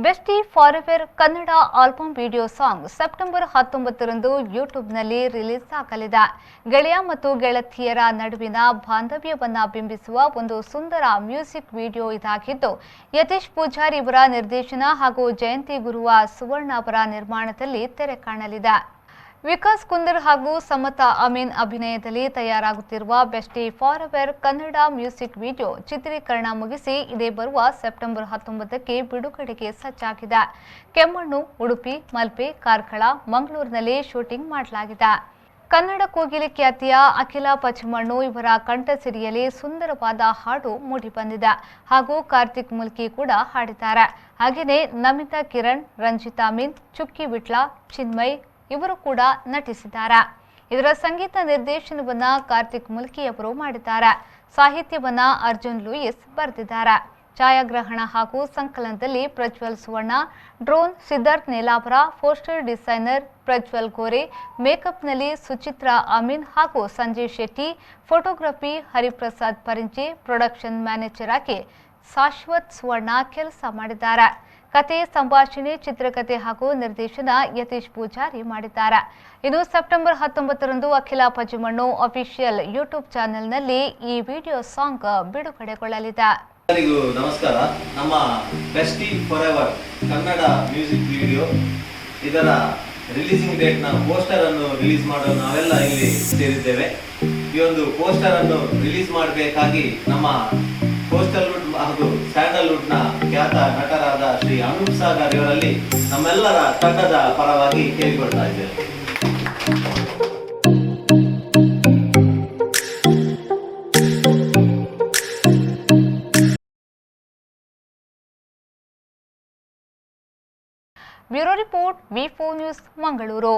Bestie forever Kannada album video song September 19ರಂದು ಯೂಟ್ಯೂಬ್ನಲ್ಲಿ release ಆಗಲಿದೆ. ಗೆಳೆಯ ಮತ್ತು ಗೆಳತಿಯರ ನಡುವಿನ ಬಾಂಧವ್ಯವನ್ನ ಬಿಂಬಿಸುವ ಒಂದು ಸುಂದರ ಮ್ಯೂಸಿಕ್ ವಿಡಿಯೋ ಇದಾಗಿದ್ದು, ಯತೀಶ್ ಪೂಜಾರಿ ಅವರ ನಿರ್ದೇಶನ ಹಾಗೂ ಜಯಂತಿ ಗುರುವ ಸುವರ್ಣ ಅವರ ನಿರ್ಮಾಣದಲ್ಲಿ ತೆರೆ ಕಾಣಲಿದೆ. ವಿಕಾಸ್ ಕುಂದರ್ ಹಾಗೂ ಸಮತಾ ಅಮೀನ್ ಅಭಿನಯದಲ್ಲಿ ತಯಾರಾಗುತ್ತಿರುವ besty forever Kannada music video ಚಿತ್ರೀಕರಣ ಮುಗಿಸಿ ಇದೇ ಬರುವ ಸೆಪ್ಟೆಂಬರ್ 19ಕ್ಕೆ ಬಿಡುಗಡೆಗೆ ಸಜ್ಜಾಗಿದೆ. ಕೆಮ್ಮಣ್ಣು, ಉಡುಪಿ, ಮಲ್ಪೆ, ಕಾರ್ಕಳ, ಮಂಗಳೂರಿನಲ್ಲಿ ಶೂಟಿಂಗ್ ಮಾಡಲಾಗಿದೆ. ಕನ್ನಡ ಕೋಗಿಲೆ ಖ್ಯಾತಿಯ ಅಖಿಲ ಪಚಮಣ್ಣು ಇವರ ಕಂಠಸಿರಿಯಲ್ಲಿ ಸುಂದರವಾದ ಹಾಡು ಮೂಡಿಬಂದಿದೆ ಹಾಗೂ ಕಾರ್ತಿಕ್ ಮುಲ್ಕಿ ಕೂಡ ಹಾಡಿದ್ದಾರೆ. ಹಾಗೆಯೇ ನಮಿತಾ ಕಿರಣ್, ರಂಜಿತಾ ಅಮೀನ್, ಚುಕ್ಕಿ ವಿಟ್ಲ, ಚಿನ್ಮಯ್ ಇವರು ಕೂಡ ನಟಿಸಿದ್ದಾರೆ. ಇದರ ಸಂಗೀತ ನಿರ್ದೇಶನವನ್ನ ಕಾರ್ತಿಕ್ ಮುಲ್ಕಿ ಅವರು ಮಾಡಿದ್ದಾರೆ. ಸಾಹಿತ್ಯವನ್ನ ಅರ್ಜುನ್ ಲೂಯಿಸ್ ಬರೆದಿದ್ದಾರೆ. ಛಾಯಾಗ್ರಹಣ ಹಾಗೂ ಸಂಕಲನದಲ್ಲಿ Prajwal Suvarna, drone Siddharth Nelapura, poster designer Prajwal Gore, ಮೇಕಪ್ನಲ್ಲಿ ಸುಚಿತ್ರಾ ಅಮೀನ್ ಹಾಗೂ Sanjay Shetty, photography Hariprasad Parinche, production manager ಆಗಿ ಶಾಶ್ವತ್ ಸುವರ್ಣ ಕೆಲಸ ಮಾಡಿದ್ದಾರೆ. ಕತೆ, ಸಂಭಾಷಣೆ, ಚಿತ್ರಕಥೆ ಹಾಗೂ ನಿರ್ದೇಶನ ಯತೀಶ್ ಪೂಜಾರಿ ಮಾಡಿದ್ದಾರೆ. ಇನ್ನು ಸೆಪ್ಟೆಂಬರ್ 19ರಂದು ಅಖಿಲ ಪಚಮಣ್ಣು ಅಫಿಷಿಯಲ್ ಯೂಟ್ಯೂಬ್ ಚಾನೆಲ್ನಲ್ಲಿ ಈ ವಿಡಿಯೋ ಸಾಂಗ್ ಬಿಡುಗಡೆಗೊಳ್ಳಲಿದೆ. ಎಲ್ಲರಿಗೂ ನಮಸ್ಕಾರ. ನಮ್ಮ bestie forever Kannada music video ಇದರ ರಿಲೀಸಿಂಗ್ ಡೇಟ್ ನ ಪೋಸ್ಟರ್ ಅನ್ನು ರಿಲೀಸ್ ಮಾಡಲು ನಾವೆಲ್ಲ ಇಲ್ಲಿ ಸೇರಿದ್ದೇವೆ. ಈ ಒಂದು ಪೋಸ್ಟರ್ ಅನ್ನು ರಿಲೀಸ್ ಮಾಡಬೇಕಾಗಿ ನಮ್ಮ ಕೋಸ್ಟಲ್ವುಡ್ ಹಾಗೂ ಸ್ಯಾಂಡಲ್ವುಡ್ ನ ಖ್ಯಾತ ನಟರಾದ ಶ್ರೀ ಅನೂಪ್ ಸಾಗರ್ ಇವರಲ್ಲಿ ನಮ್ಮೆಲ್ಲರ ತಂಡದ ಪರವಾಗಿ ಕೇಳಿಕೊಳ್ತಾ ಇದ್ದೇವೆ. ಬ್ಯೂರೋ ರಿಪೋರ್ಟ್, ವಿ4 ನ್ಯೂಸ್, ಮಂಗಳೂರು.